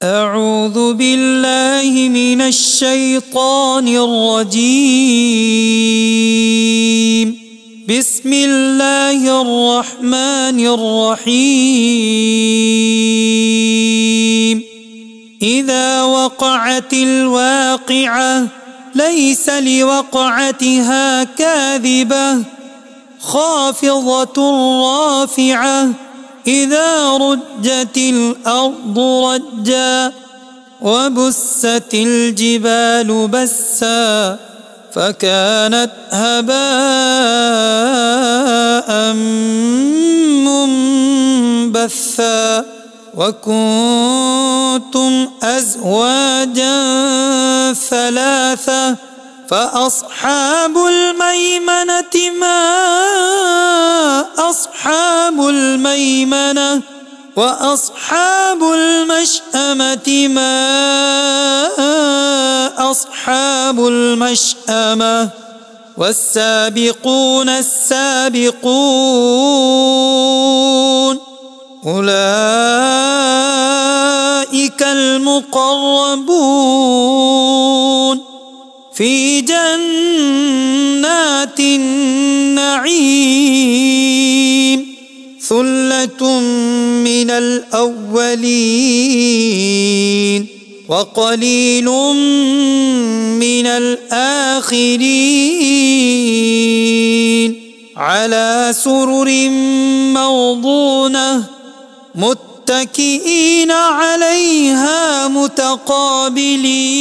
أعوذ بالله من الشيطان الرجيم. بسم الله الرحمن الرحيم. إذا وقعت الواقعة ليس لوقعتها كاذبة خافضة رافعة إذا رجت الأرض رجا وبست الجبال بسا فكانت هباء منبثا وكنتم أزواجا ثلاثة فأصحاب الميمنة ما أصحاب الميمنة وأصحاب المشأمة ما أصحاب المشأمة والسابقون السابقون أولئك المقربون في جنات النعيم ثلة من الأولين وقليل من الآخرين على سرر موضونة متكئين عليها متقابلين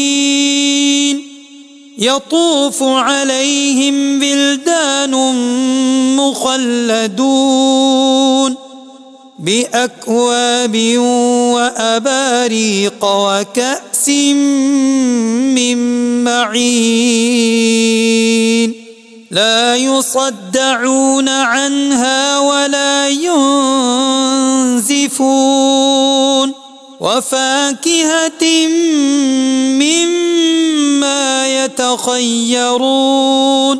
يطوف عليهم بلدان مخلدون بأكواب وأباريق وكأس من معين لا يصدعون عنها ولا ينزفون وفاكهة مما يتخيرون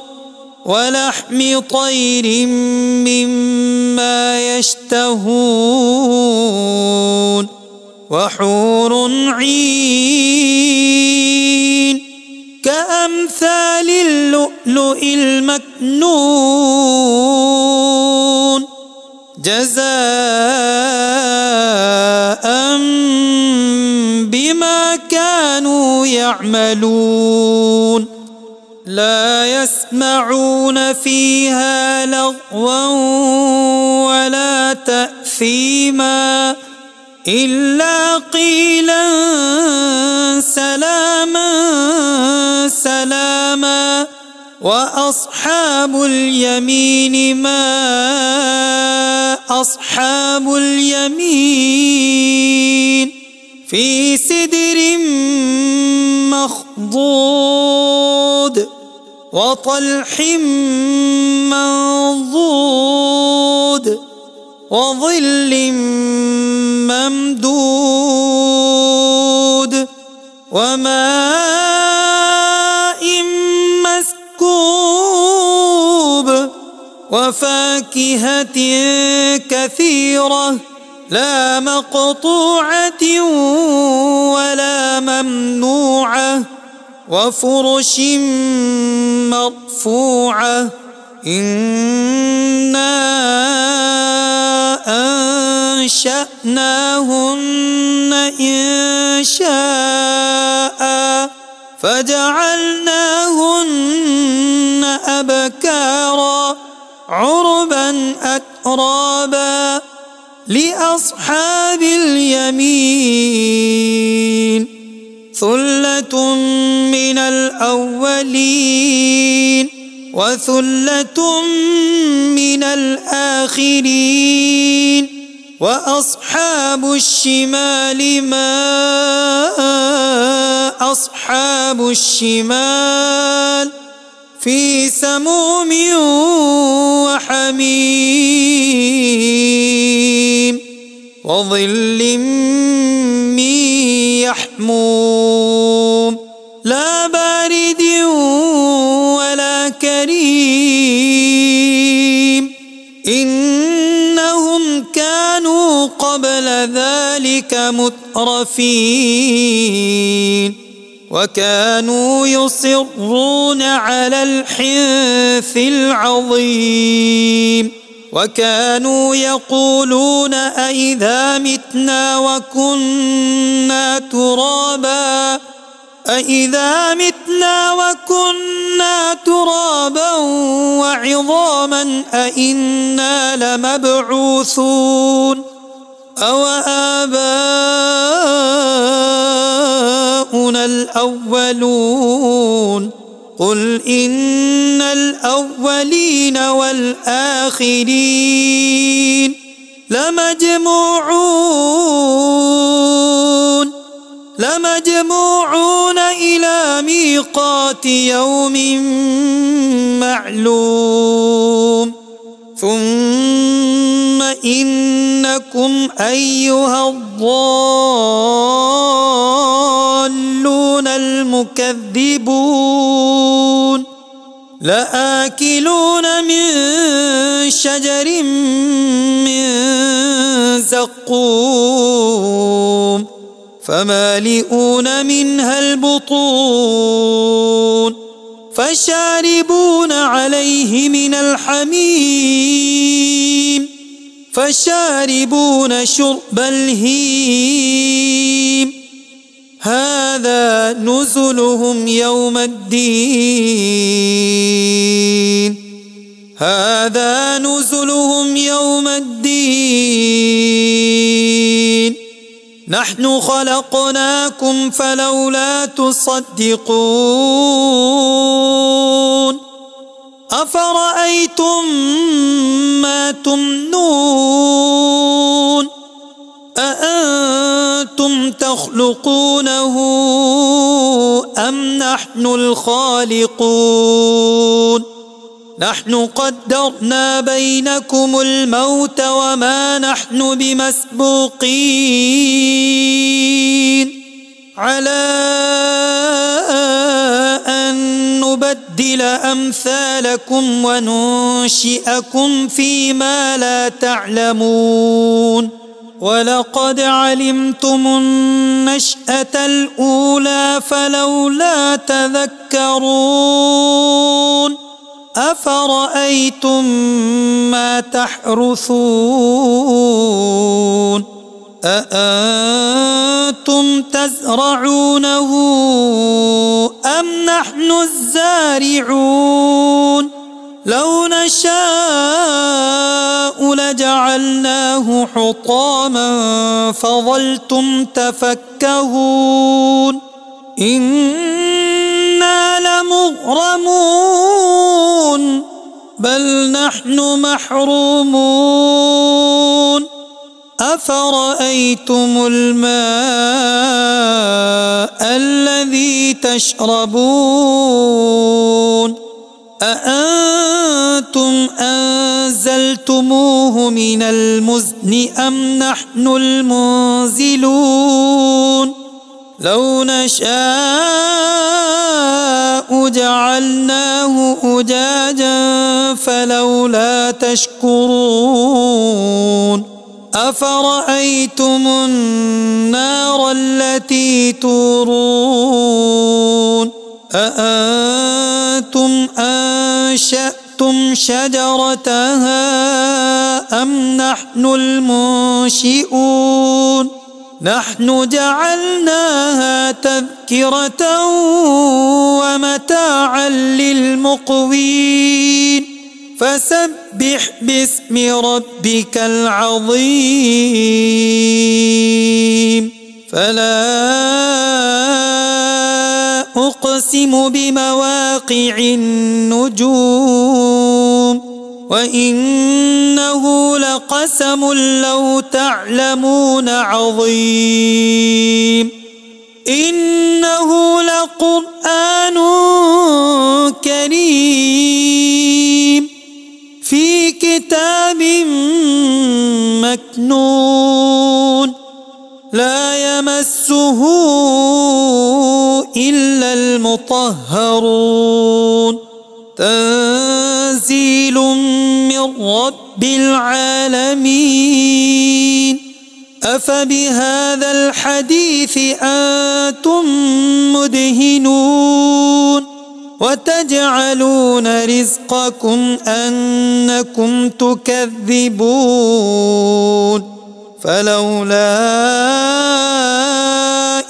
ولحم طير مما يشتهون وحور عين كأمثال اللؤلؤ المكنون جزاء بما كانوا يعملون لا يسمعون فيها لغوا ولا تأثيما إلا قيلا سلاما سلاما وأصحاب اليمين ما أصحاب اليمين في سدر مخضود وطلح منضود وظل ممدود وماء مسكوب وفاكهة كثيرة لا مقطوعة ولا ممنوعة وفرش مرفوعة إنا أنشأناهن إنشاء فجعلناهن أبكارا عربا أترابا لأصحاب اليمين ثلة من الأولين وثلة من الآخرين وأصحاب الشمال ما أصحاب الشمال في سموم وحميم وظل من يحموم لا بارد ولا كريم إنهم كانوا قبل ذلك أولئك مترفين وكانوا يصرون على الحنث العظيم وكانوا يقولون أئذا متنا وكنا ترابا وعظاما أئنا لمبعوثون أو آباؤنا الأولون قل إن الأولين والآخرين لمجموعون إلى ميقات يوم معلوم ثم إنكم أيها الضالون المكذبون لآكلون من شجر من زقوم فمالئون منها البطون فشاربون عليه من الحميم فشاربون شرب الهيم هذا نزلهم يوم الدين نحن خلقناكم فلولا تصدقون أفرأيتم ما تمنون أأنتم تخلقونه أم نحن الخالقون نحن قدرنا بينكم الموت وما نحن بمسبوقين على أن نبدل أمثالكم وننشئكم فيما لا تعلمون ولقد علمتم النشأة الأولى فلولا تذكرون أفرأيتم ما تحرثون أأنتم تزرعونه أم نحن الزارعون لو نشاء لجعلناه حطاما فظلتم تفكهون إنا لمغرمون بل نحن محرومون أفرأيتم الماء الذي تشربون أأنتم أنزلتموه من المزن أم نحن المنزلون لو نشاء جعلناه أجاجا فلولا تشكرون أفرأيتم النار التي تورون أأنتم أنشأتم شجرتها أم نحن المنشئون نحن جعلناها تذكرة ومتاعا للمقوين فسبح باسم ربك العظيم فلا أقسم بمواقع النجوم وإنه لقسم لو تعلمون عظيم إنه لقرآن كريم في كتاب مكنون لا يمسه إلا المطهرون تنزيل من رب العالمين أفبهذا الحديث أنتم مدهنون وتجعلون رزقكم أنكم تكذبون فلولا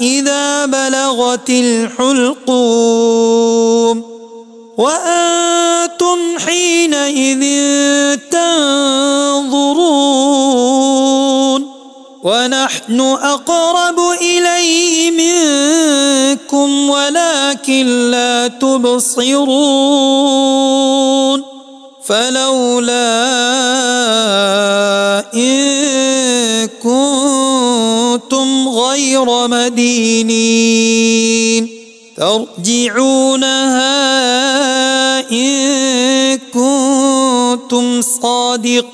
إذا بلغت الحلقوم وأنتم حينئذ تنظرون ونحن أقرب إليه منكم ولكن لا تبصرون فلولا إن كنتم غير مدينين ترجعونها إن كنتم صادقين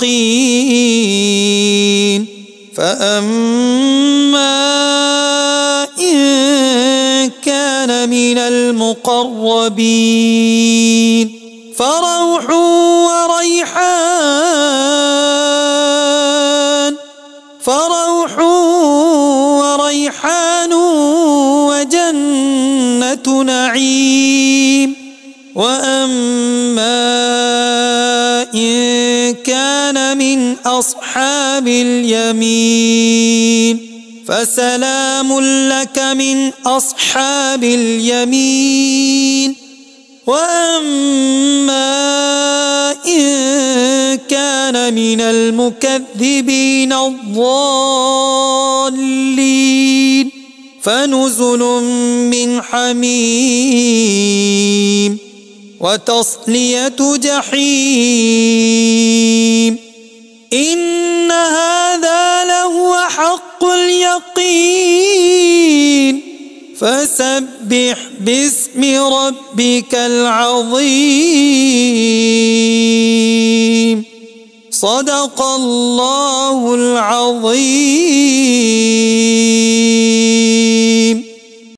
فأما إن كان من المقربين فروح وريحان وجنة نعيم وأما إن كان من أصحاب اليمين فسلام لك من أصحاب اليمين وأما إن كان من المكذبين الضالين فنزل من حميم وتصلية جحيم إن هذا لهو حق اليقين فسبح باسم ربك العظيم صدق الله العظيم.